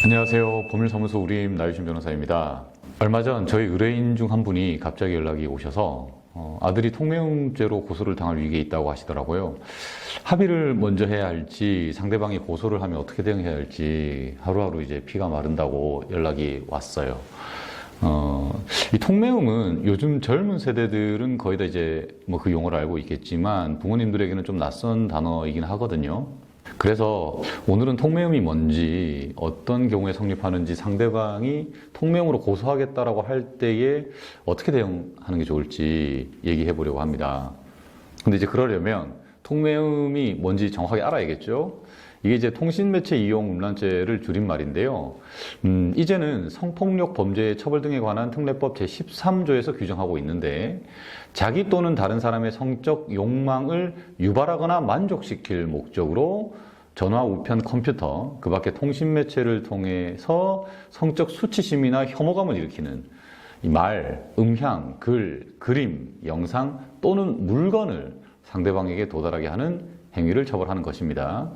안녕하세요. 법률사무소 우림 나유신 변호사입니다. 얼마 전 저희 의뢰인 중 한 분이 갑자기 연락이 오셔서 아들이 통매음죄로 고소를 당할 위기에 있다고 하시더라고요. 합의를 먼저 해야 할지, 상대방이 고소를 하면 어떻게 대응해야 할지 하루하루 이제 피가 마른다고 연락이 왔어요. 이 통매음은 요즘 젊은 세대들은 거의 다 이제 뭐 그 용어를 알고 있겠지만 부모님들에게는 좀 낯선 단어이긴 하거든요. 그래서 오늘은 통매음이 뭔지, 어떤 경우에 성립하는지, 상대방이 통매음으로 고소하겠다라고 할 때에 어떻게 대응하는 게 좋을지 얘기해 보려고 합니다. 근데 이제 그러려면 통매음이 뭔지 정확하게 알아야겠죠? 이게 이제 통신매체 이용 음란죄를 줄인 말인데요. 이제는 성폭력 범죄의 처벌 등에 관한 특례법 제13조에서 규정하고 있는데, 자기 또는 다른 사람의 성적 욕망을 유발하거나 만족시킬 목적으로 전화, 우편, 컴퓨터, 그 밖에 통신매체를 통해서 성적 수치심이나 혐오감을 일으키는 이 말, 음향, 글, 그림, 영상 또는 물건을 상대방에게 도달하게 하는 행위를 처벌하는 것입니다.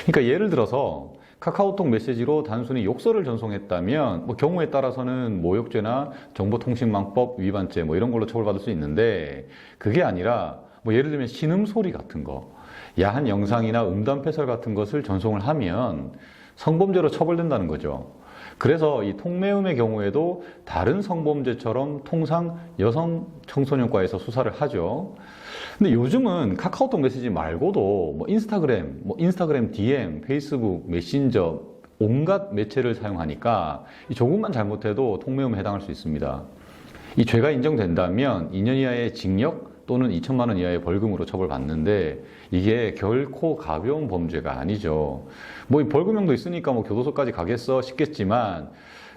그러니까 예를 들어서 카카오톡 메시지로 단순히 욕설을 전송했다면 경우에 따라서는 모욕죄나 정보통신망법 위반죄 이런 걸로 처벌받을 수 있는데, 그게 아니라 예를 들면 신음소리 같은 거, 야한 영상이나 음담패설 같은 것을 전송을 하면 성범죄로 처벌된다는 거죠. 그래서 이 통매음의 경우에도 다른 성범죄처럼 통상 여성 청소년과에서 수사를 하죠. 근데 요즘은 카카오톡 메시지 말고도 인스타그램 DM, 페이스북, 메신저 온갖 매체를 사용하니까 조금만 잘못해도 통매음에 해당할 수 있습니다. 이 죄가 인정된다면 2년 이하의 징역 또는 2천만 원 이하의 벌금으로 처벌받는데, 이게 결코 가벼운 범죄가 아니죠. 이 벌금형도 있으니까 교도소까지 가겠어 싶겠지만,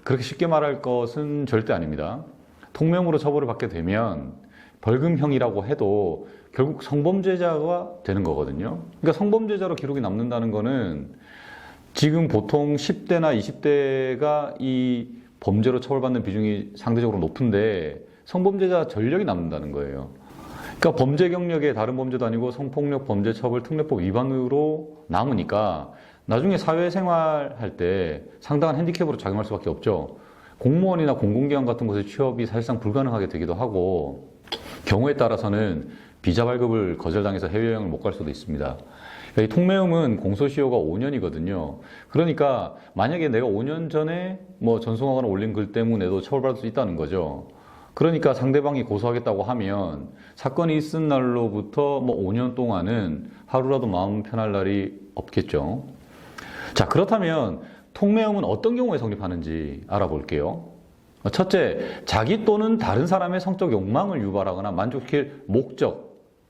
그렇게 쉽게 말할 것은 절대 아닙니다. 통매음으로 처벌을 받게 되면 벌금형이라고 해도 결국 성범죄자가 되는 거거든요. 그러니까 성범죄자로 기록이 남는다는 거는 지금 보통 10대나 20대가 이 범죄로 처벌받는 비중이 상대적으로 높은데 성범죄자 전력이 남는다는 거예요. 그러니까 범죄 경력에 다른 범죄도 아니고 성폭력 범죄 처벌 특례법 위반으로 남으니까 나중에 사회생활 할 때 상당한 핸디캡으로 작용할 수밖에 없죠. 공무원이나 공공기관 같은 곳에 취업이 사실상 불가능하게 되기도 하고, 경우에 따라서는 비자 발급을 거절당해서 해외여행을 못 갈 수도 있습니다. 이 통매음은 공소시효가 5년이거든요. 그러니까 만약에 내가 5년 전에 전송하거나 올린 글 때문에도 처벌받을 수 있다는 거죠. 그러니까 상대방이 고소하겠다고 하면 사건이 있은 날로부터 5년 동안은 하루라도 마음 편할 날이 없겠죠. 자, 그렇다면 통매음은 어떤 경우에 성립하는지 알아볼게요. 첫째, 자기 또는 다른 사람의 성적 욕망을 유발하거나 만족시킬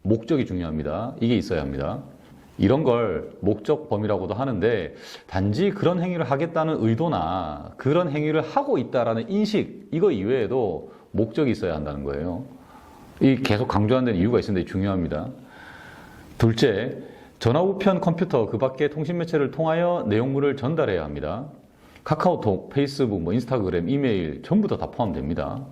목적이 중요합니다. 이게 있어야 합니다. 이런 걸 목적 범위라고도 하는데, 단지 그런 행위를 하겠다는 의도나 그런 행위를 하고 있다라는 인식, 이거 이외에도 목적이 있어야 한다는 거예요. 이 계속 강조하는 데는 이유가 있는데 중요합니다. 둘째, 전화, 우편, 컴퓨터, 그 밖에 통신매체를 통하여 내용물을 전달해야 합니다. 카카오톡, 페이스북, 인스타그램, 이메일 전부 다 포함됩니다.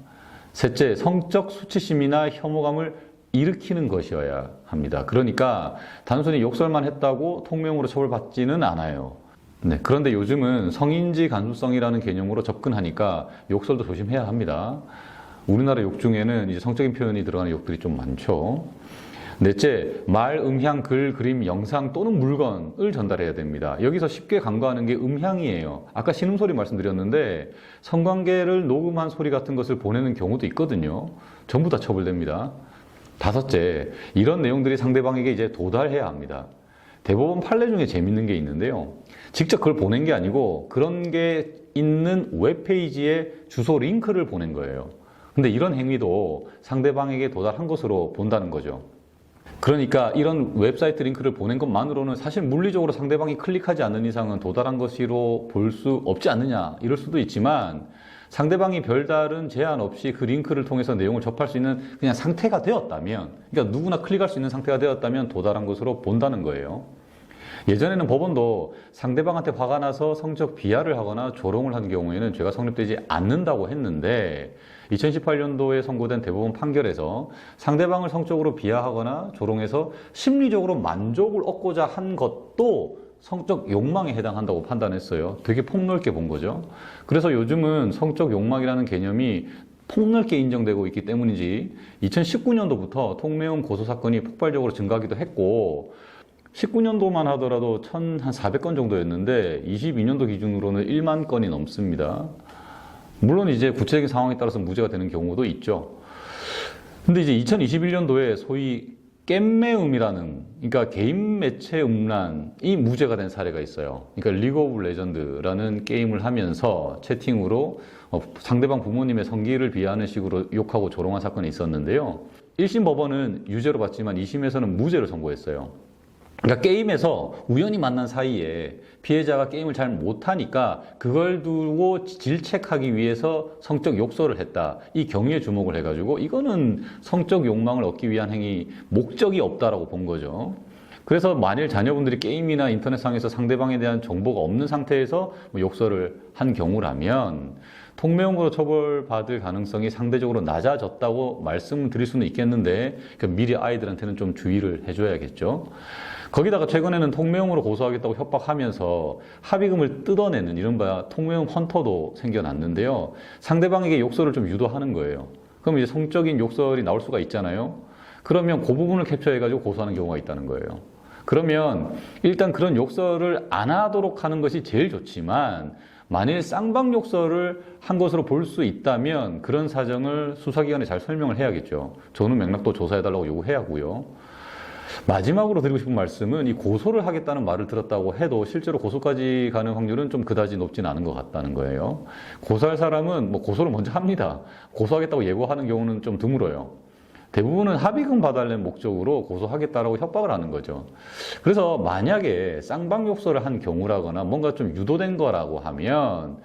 셋째, 성적 수치심이나 혐오감을 일으키는 것이어야 합니다. 그러니까 단순히 욕설만 했다고 통매음으로 처벌받지는 않아요. 네, 그런데 요즘은 성인지 간수성이라는 개념으로 접근하니까 욕설도 조심해야 합니다. 우리나라 욕 중에는 이제 성적인 표현이 들어가는 욕들이 좀 많죠. 넷째, 말, 음향, 글, 그림, 영상 또는 물건을 전달해야 됩니다. 여기서 쉽게 간과하는 게 음향이에요. 아까 신음소리 말씀드렸는데 성관계를 녹음한 소리 같은 것을 보내는 경우도 있거든요. 전부 다 처벌됩니다. 다섯째, 이런 내용들이 상대방에게 이제 도달해야 합니다. 대법원 판례 중에 재밌는 게 있는데요. 직접 그걸 보낸 게 아니고 그런 게 있는 웹페이지에 주소 링크를 보낸 거예요. 근데 이런 행위도 상대방에게 도달한 것으로 본다는 거죠. 그러니까 이런 웹사이트 링크를 보낸 것만으로는 사실 물리적으로 상대방이 클릭하지 않는 이상은 도달한 것으로 볼 수 없지 않느냐, 이럴 수도 있지만, 상대방이 별다른 제한 없이 그 링크를 통해서 내용을 접할 수 있는 그냥 상태가 되었다면, 그러니까 누구나 클릭할 수 있는 상태가 되었다면 도달한 것으로 본다는 거예요. 예전에는 법원도 상대방한테 화가 나서 성적 비하를 하거나 조롱을 한 경우에는 죄가 성립되지 않는다고 했는데, 2018년도에 선고된 대법원 판결에서 상대방을 성적으로 비하하거나 조롱해서 심리적으로 만족을 얻고자 한 것도 성적 욕망에 해당한다고 판단했어요. 되게 폭넓게 본 거죠. 그래서 요즘은 성적 욕망이라는 개념이 폭넓게 인정되고 있기 때문인지 2019년도부터 통매운 고소 사건이 폭발적으로 증가하기도 했고 19년도만 하더라도 1,400건 정도였는데 22년도 기준으로는 1만 건이 넘습니다. 물론 이제 구체적인 상황에 따라서 무죄가 되는 경우도 있죠. 근데 이제 2021년도에 소위 겜매음이라는, 그러니까 개인 매체 음란이 무죄가 된 사례가 있어요. 그러니까 리그 오브 레전드라는 게임을 하면서 채팅으로 상대방 부모님의 성기를 비하하는 식으로 욕하고 조롱한 사건이 있었는데요. 1심 법원은 유죄로 봤지만 2심에서는 무죄를 선고했어요. 그러니까 게임에서 우연히 만난 사이에 피해자가 게임을 잘 못하니까 그걸 두고 질책하기 위해서 성적 욕설을 했다. 이 경위에 주목을 해가지고 이거는 성적 욕망을 얻기 위한 행위, 목적이 없다라고 본 거죠. 그래서 만일 자녀분들이 게임이나 인터넷상에서 상대방에 대한 정보가 없는 상태에서 욕설을 한 경우라면 통매형으로 처벌받을 가능성이 상대적으로 낮아졌다고 말씀드릴 수는 있겠는데 미리 아이들한테는 좀 주의를 해줘야겠죠. 거기다가 최근에는 통매형으로 고소하겠다고 협박하면서 합의금을 뜯어내는 이른바 통매형 헌터도 생겨났는데요. 상대방에게 욕설을 좀 유도하는 거예요. 그럼 이제 성적인 욕설이 나올 수가 있잖아요. 그러면 그 부분을 캡처해가지고 고소하는 경우가 있다는 거예요. 그러면 일단 그런 욕설을 안 하도록 하는 것이 제일 좋지만 만일 쌍방 욕설을 한 것으로 볼 수 있다면 그런 사정을 수사기관에 잘 설명을 해야겠죠. 전후 맥락도 조사해달라고 요구해야 하고요. 마지막으로 드리고 싶은 말씀은 이 고소를 하겠다는 말을 들었다고 해도 실제로 고소까지 가는 확률은 좀 그다지 높지는 않은 것 같다는 거예요. 고소할 사람은 뭐 고소를 먼저 합니다. 고소하겠다고 예고하는 경우는 좀 드물어요. 대부분은 합의금 봐달라는 목적으로 고소하겠다라고 협박을 하는 거죠. 그래서 만약에 쌍방 욕설을 한 경우라거나 뭔가 좀 유도된 거라고 하면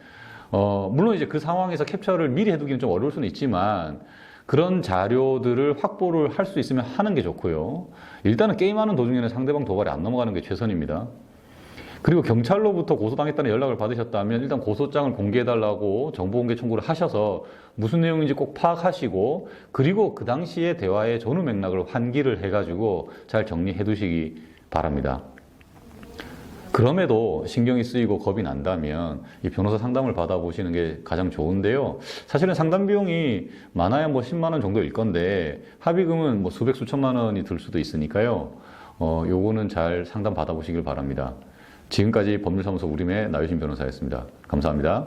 물론 이제 그 상황에서 캡처를 미리 해두기는 좀 어려울 수는 있지만 그런 자료들을 확보를 할 수 있으면 하는 게 좋고요. 일단은 게임하는 도중에는 상대방 도발이 안 넘어가는 게 최선입니다. 그리고 경찰로부터 고소당했다는 연락을 받으셨다면 일단 고소장을 공개해달라고 정보공개 청구를 하셔서 무슨 내용인지 꼭 파악하시고 그리고 그 당시의 대화의 전후 맥락을 환기를 해가지고 잘 정리해 두시기 바랍니다. 그럼에도 신경이 쓰이고 겁이 난다면 이 변호사 상담을 받아보시는 게 가장 좋은데요. 사실은 상담 비용이 많아야 뭐 10만 원 정도일 건데 합의금은 뭐 수백 수천만 원이 들 수도 있으니까요. 요거는 잘 상담 받아보시길 바랍니다. 지금까지 법률사무소 우림의 나유진 변호사였습니다. 감사합니다.